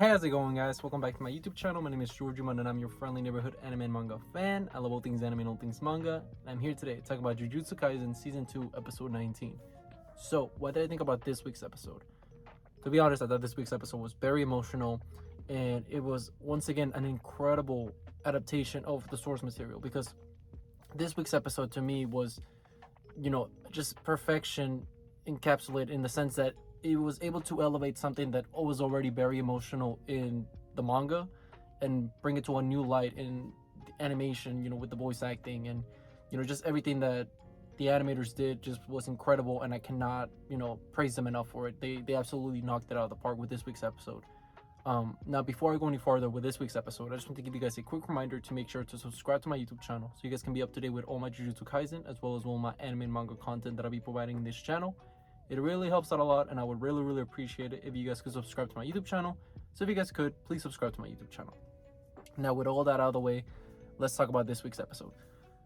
Hey, how's it going, guys? Welcome back to my YouTube channel. My name is Jujutsu and I'm your friendly neighborhood anime and manga fan. I love all things anime and all things manga. And I'm here today to talk about Jujutsu Kaisen Season 2, Episode 19. So, what did I think about this week's episode? To be honest, I thought this week's episode was very emotional, and it was, once again, an incredible adaptation of the source material, because this week's episode, to me, was, just perfection encapsulated in the sense that it was able to elevate something that was already very emotional in the manga and bring it to a new light in the animation, with the voice acting and, just everything that the animators did just was incredible, and I cannot, praise them enough for it. They absolutely knocked it out of the park with this week's episode. Now, before I go any farther with this week's episode, I just want to give you guys a quick reminder to make sure to subscribe to my YouTube channel so you guys can be up to date with all my Jujutsu Kaisen as well as all my anime and manga content that I'll be providing in this channel. It really helps out a lot, and I would really appreciate it if you guys could subscribe to my YouTube channel. So if you guys could, please subscribe to my YouTube channel. Now, with all that out of the way, let's talk about this week's episode.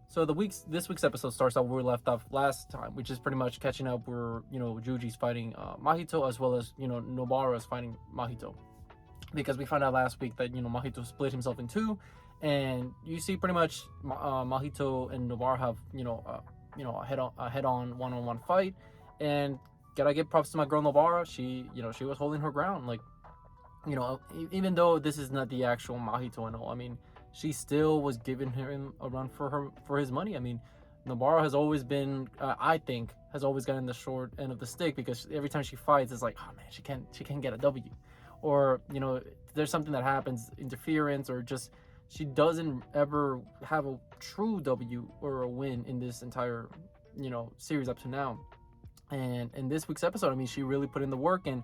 So this week's episode starts out where we left off last time, which is pretty much catching up where, Juji's fighting Mahito, as well as, Nobara is fighting Mahito. Because we found out last week that, Mahito split himself in two, and you see pretty much Mahito and Nobara have, a head-on one-on-one fight. And gotta give props to my girl Nobara. She was holding her ground. Like, even though this is not the actual Mahito and all, I mean, she still was giving him a run for his money. I mean, Nobara has always been, I think, has always gotten the short end of the stick, because every time she fights, it's like, oh man, she can't get a W, or there's something that happens, interference, or just she doesn't ever have a true W or a win in this entire series up to now. And in this week's episode, I mean, she really put in the work, and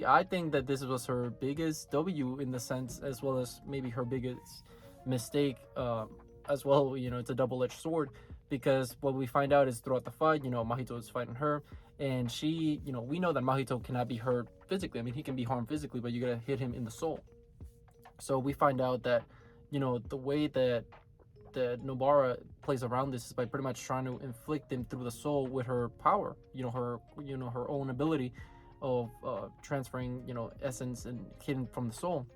I think that this was her biggest W in the sense, as well as maybe her biggest mistake as well. It's a double-edged sword, because what we find out is throughout the fight, Mahito is fighting her, and she, we know that Mahito cannot be hurt physically. I mean, he can be harmed physically, but you gotta hit him in the soul. So we find out that, the way that Nobara plays around this is by pretty much trying to inflict him through the soul with her power, her own ability of transferring, essence and hidden from the soul.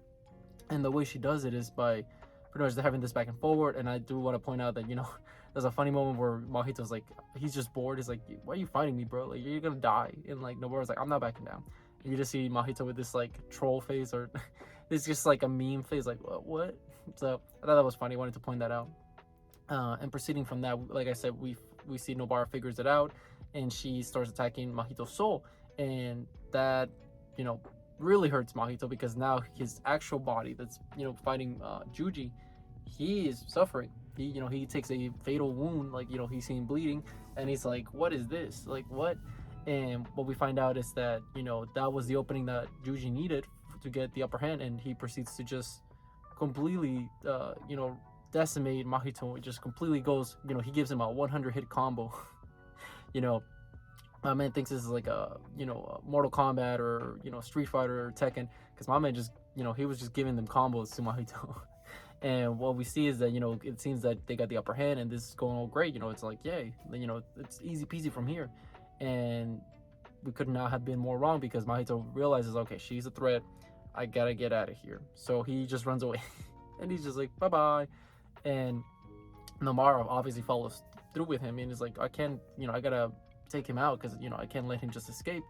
And the way she does it is by pretty much having this back and forward. And I do want to point out that, there's a funny moment where Mahito's like, he's just bored. He's like, why are you fighting me, bro? Like, you're gonna die. And like Nobara's like, I'm not backing down. And you just see Mahito with this like troll face, or it's just like a meme face, like what? So I thought that was funny. I wanted to point that out. And proceeding from that, like I said, we see Nobara figures it out, and she starts attacking Mahito's soul, and that really hurts Mahito, because now his actual body that's fighting Juji, he is suffering. He takes a fatal wound, like he's seen bleeding, and he's like, what is this, like what? And what we find out is that that was the opening that Juji needed to get the upper hand, and he proceeds to just completely decimate Mahito. It just completely goes, he gives him a 100 hit combo. My man thinks this is like a Mortal Kombat or Street Fighter or Tekken, because my man just he was just giving them combos to Mahito. And what we see is that it seems that they got the upper hand, and this is going all great. It's like, yay, it's easy peasy from here. And we could not have been more wrong, because Mahito realizes, okay, she's a threat, I gotta get out of here. So he just runs away. And he's just like, bye bye. And Nobara obviously follows through with him, and is like, I can't, I gotta take him out, because I can't let him just escape,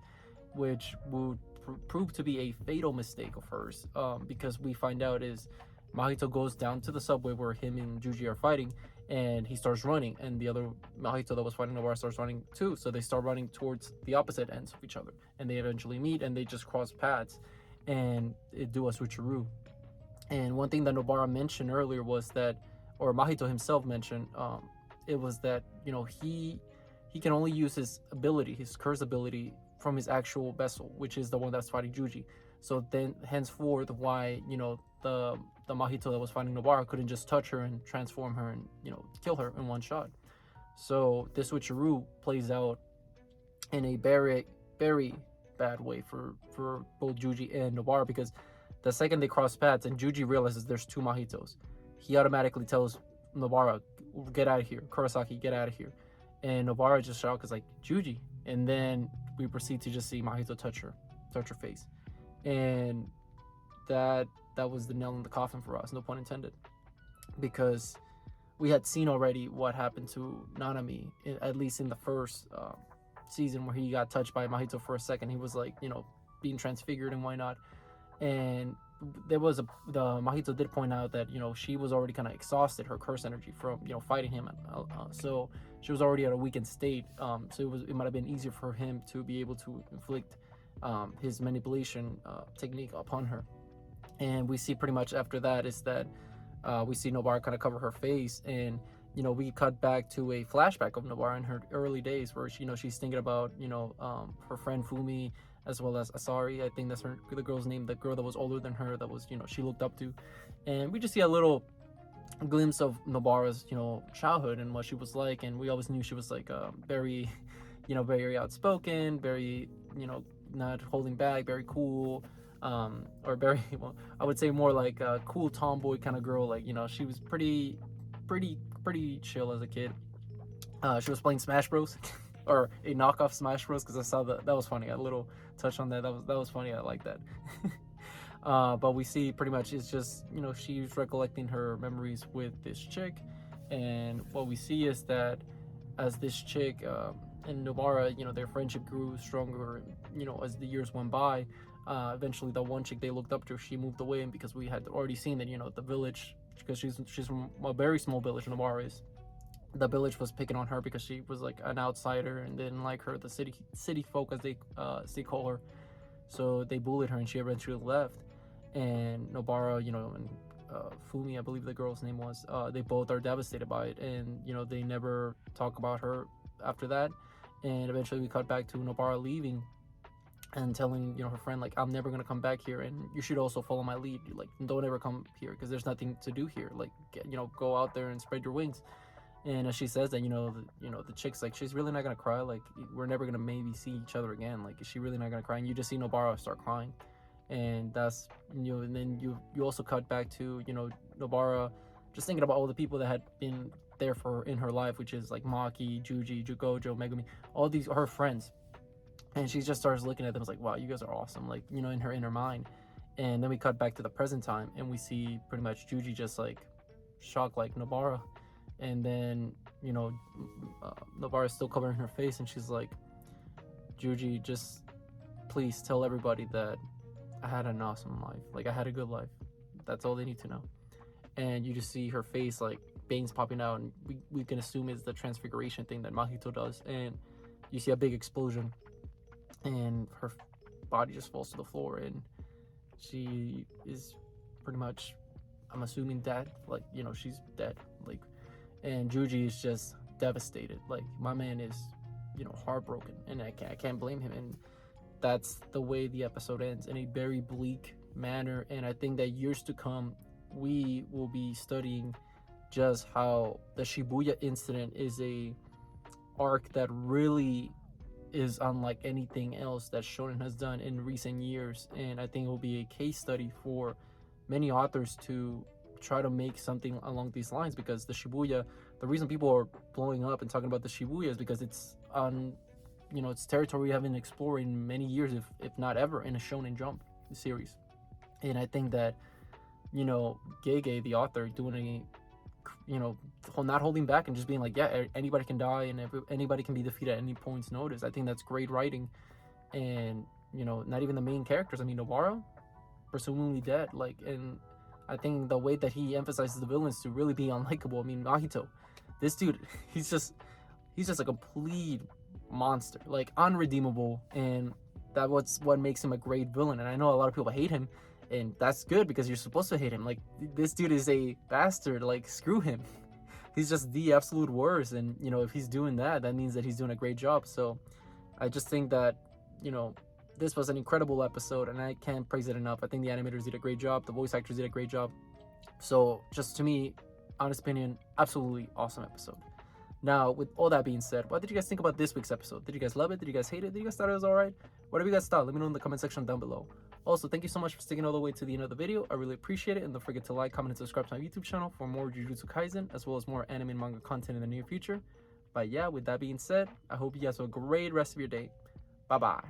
which would prove to be a fatal mistake of hers, because we find out is Mahito goes down to the subway where him and Juji are fighting, and he starts running, and the other Mahito that was fighting Nobara starts running too, so they start running towards the opposite ends of each other, and they eventually meet, and they just cross paths, and it do a switcheroo. And one thing that Nobara mentioned earlier was that, or Mahito himself mentioned, it was that he can only use his ability, his curse ability, from his actual vessel, which is the one that's fighting Juji. So then henceforth, why the Mahito that was fighting Nobara couldn't just touch her and transform her and kill her in one shot. So this switcheroo plays out in a very bad way for both Juji and Nobara, because the second they cross paths and Juji realizes there's two Mahitos, he automatically tells Nobara, get out of here, Kurosaki, get out of here. And Nobara just shouts, like, Juji. And then we proceed to just see Mahito touch her face. And that was the nail in the coffin for us, no pun intended, because we had seen already what happened to Nanami, at least in the first season, where he got touched by Mahito for a second. He was like, being transfigured and whatnot. And the Mahito did point out that she was already kind of exhausted, her curse energy from fighting him, so she was already at a weakened state. So it might have been easier for him to be able to inflict his manipulation technique upon her. And we see pretty much after that is that we see Nobara kind of cover her face, and we cut back to a flashback of Nobara in her early days, where she's thinking about her friend Fumi, as well as Asari. I think that's the girl's name, the girl that was older than her, that was she looked up to. And we just see a little glimpse of Nobara's childhood and what she was like. And we always knew she was like very very outspoken, very not holding back, very cool, or very, well, I would say more like a cool tomboy kind of girl. Like she was pretty chill as a kid. She was playing Smash Bros. Or a knockoff Smash Bros, because I saw that was funny. A little touch on that. That was funny. I like that. But we see pretty much it's just she's recollecting her memories with this chick, and what we see is that as this chick and Nobara, their friendship grew stronger. As the years went by, eventually the one chick they looked up to, she moved away, and because we had already seen that the village, because she's from a very small village, Nobara is. The village was picking on her because she was like an outsider and didn't like her, the city folk, as they call her. So they bullied her, and she eventually left. And Nobara, and Fumi, I believe the girl's name was, they both are devastated by it, and they never talk about her after that. And eventually we cut back to Nobara leaving and telling her friend, like, I'm never gonna come back here, and you should also follow my lead. Like, don't ever come here because there's nothing to do here. Like, go out there and spread your wings. And as she says that, the chick's like, she's really not gonna cry. Like, we're never gonna maybe see each other again. Like, is she really not gonna cry? And you just see Nobara start crying, and that's and then you also cut back to Nobara just thinking about all the people that had been there for in her life, which is like Maki, Juji, Jugojo, Megumi, all these are her friends, and she just starts looking at them. It's like, wow, you guys are awesome. Like, in her inner mind. And then we cut back to the present time, and we see pretty much Juji just like shocked like Nobara. And then, Nobara is still covering her face, and she's like, Juji, just please tell everybody that I had an awesome life. Like, I had a good life. That's all they need to know. And you just see her face, like, veins popping out, and we can assume it's the transfiguration thing that Mahito does. And you see a big explosion, and her body just falls to the floor, and she is pretty much, I'm assuming, dead. Like, she's dead. Like, and Juji is just devastated. Like, my man is heartbroken, and I can't blame him. And that's the way the episode ends, in a very bleak manner. And I think that years to come we will be studying just how the Shibuya incident is a arc that really is unlike anything else that Shonen has done in recent years. And I think it will be a case study for many authors to try to make something along these lines, because the Shibuya, the reason people are blowing up and talking about the Shibuya is because it's on, it's territory we haven't explored in many years, if not ever, in a Shonen Jump series. And I think that, Gege, the author, doing not holding back and just being like, yeah, anybody can die and anybody can be defeated at any point's notice. I think that's great writing. And, not even the main characters. I mean, Nobara, presumably dead. Like, and I think the way that he emphasizes the villains to really be unlikable. I mean, Mahito, this dude, he's just a complete monster, like unredeemable, and what makes him a great villain. And I know a lot of people hate him, and that's good because you're supposed to hate him. Like, this dude is a bastard. Like, screw him. He's just the absolute worst. And if he's doing that, that means that he's doing a great job. So I just think that this was an incredible episode, and I can't praise it enough. I think the animators did a great job. The voice actors did a great job. So just to me, honest opinion, absolutely awesome episode. Now, with all that being said, what did you guys think about this week's episode? Did you guys love it? Did you guys hate it? Did you guys thought it was alright? Whatever you guys thought, let me know in the comment section down below. Also, thank you so much for sticking all the way to the end of the video. I really appreciate it. And don't forget to like, comment, and subscribe to my YouTube channel for more Jujutsu Kaisen, as well as more anime and manga content in the near future. But yeah, with that being said, I hope you guys have a great rest of your day. Bye-bye.